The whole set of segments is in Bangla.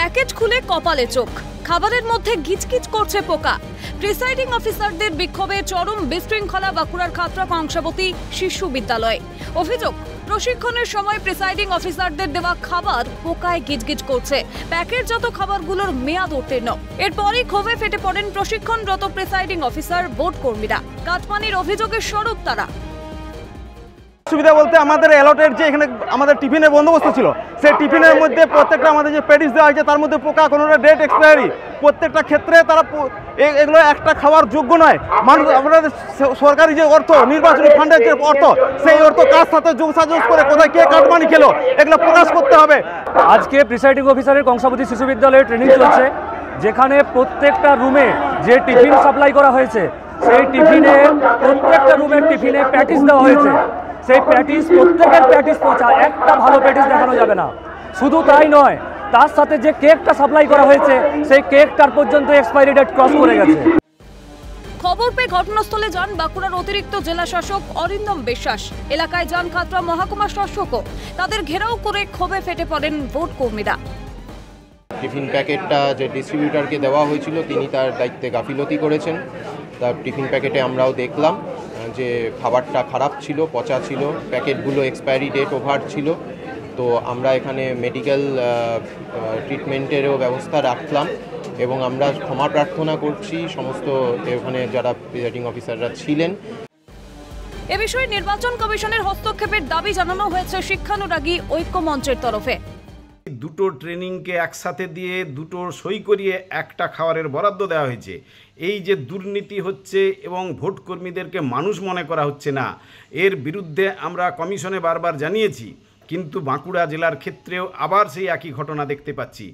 প্যাকেট খুলে কপালে চোখ, খাবারের মধ্যে গিচগিচ করছে পোকা। প্রিসাইডিং অফিসারদের বিক্ষোভে চরম বিশৃঙ্খলা বাঁকুড়ার খাতড়া কংসাবতী শিশু বিদ্যালয়ে। অভিযোগ, প্রশিক্ষণের সময় প্রিসাইডিং অফিসারদের দেওয়া খাবার পোকায় গিজগিজ করছে। প্যাকেটজাত খাবারগুলোর মেয়াদ উত্তীর্ণ। এরপরই ক্ষোভে ফেটে পড়েন প্রশিক্ষণরত প্রিসাইডিং অফিসার বোর্ড কর্মীরা। কাটমানির অভিযোগে সরব তারা। সুবিধা বলতে আমাদের অ্যালটের যে এখানে আমাদের টিফিনের বন্দোবস্ত ছিল, সেই টিফিনের মধ্যে প্রত্যেকটা আমাদের যে প্যাটিস দেওয়া হয়েছে তার মধ্যে পোকা, কোনোটা ডেট এক্সপায়ারি, প্রত্যেকটা ক্ষেত্রে তারা এগুলো একটা খাওয়ার যোগ্য নয়। মানুষ আমাদের সরকারি যে অর্থ, নির্বাচনী ফান্ডের যে অর্থ, সেই অর্থ কার সাথে যোগসাযোগ করে কোথায় কে কাটমানি খেলো এগুলো প্রকাশ করতে হবে। আজকে প্রিসাইডিং অফিসারের কংসাবতী শিশু বিদ্যালয়ে ট্রেনিং চলছে, যেখানে প্রত্যেকটা রুমে যে টিফিন সাপ্লাই করা হয়েছে সেই টিফিনে প্রত্যেকটা রুমের টিফিনে প্যাটিস দেওয়া হয়েছে। সেই প্যাটিস, প্রত্যেকের প্যাটিস পচা, একটা ভালো প্যাটিস দেখানো যাবে না। শুধু তাই নয়, তার সাথে যে কেকটা সাপ্লাই করা হয়েছে সেই কেকটার পর্যন্ত এক্সপায়ারি ডেট ক্রস করে গেছে। খবর পেয়ে ঘটনাস্থলে যান বাঁকুড়ার অতিরিক্ত জেলা শাসক অরিন্দম বিশ্বাস। এলাকায় যান খাতড়া মহকুমা শাসকও। তাদের ঘেরাও করে ক্ষোভে ফেটে পড়েন ভোট কর্মীরা। টিফিন প্যাকেটটা যে ডিস্ট্রিবিউটরকে দেওয়া হয়েছিল তিনি তার দায়িত্বে গাফিলতি করেছেন। তার টিফিন প্যাকেটে আমরাও দেখলাম যে খাবারটা খারাপ ছিল, পচা ছিল, প্যাকেটগুলো এক্সপায়ারি ডেট ওভার ছিল। তো আমরা এখানে মেডিকেল ট্রিটমেন্টেরও ব্যবস্থা রাখলাম এবং আমরা ক্ষমা প্রার্থনা করছি সমস্ত এখানে যারা প্রিসাইডিং অফিসাররা ছিলেন। এ বিষয়ে নির্বাচন কমিশনের হস্তক্ষেপের দাবি জানানো হয়েছে শিক্ষানুরাগী ঐক্য মঞ্চের তরফে। দুটো ট্রেনিংকে একসাথে দিয়ে দুটো সই করিয়ে একটা খাবারের বরাদ্দ দেওয়া হয়েছে। এই যে দুর্নীতি হচ্ছে এবং ভোট কর্মীদেরকে মানুষ মনে করা হচ্ছে না, এর বিরুদ্ধে আমরা কমিশনে বারবার জানিয়েছি, কিন্তু বাঁকুড়া জেলার ক্ষেত্রেও আবার সেই একই ঘটনা দেখতে পাচ্ছি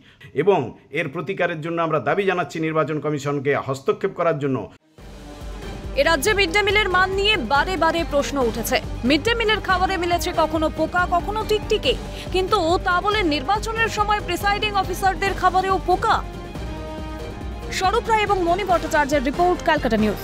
এবং এর প্রতিকারের জন্য আমরা দাবি জানাচ্ছি নির্বাচন কমিশনকে হস্তক্ষেপ করার জন্য। এ রাজ্যে মিড ডে মিলের মান নিয়ে বারে বারে প্রশ্ন উঠেছে। মিড ডে মিলের খাবারে মিলেছে কখনো পোকা, কখনো টিকটিকে, কিন্তু তা বলে নির্বাচনের সময় প্রিসাইডিং অফিসারদের খাবারেও পোকা। স্বরূপ রায় এবং মণি ভট্টাচার্যের রিপোর্ট, ক্যালকাটা নিউজ।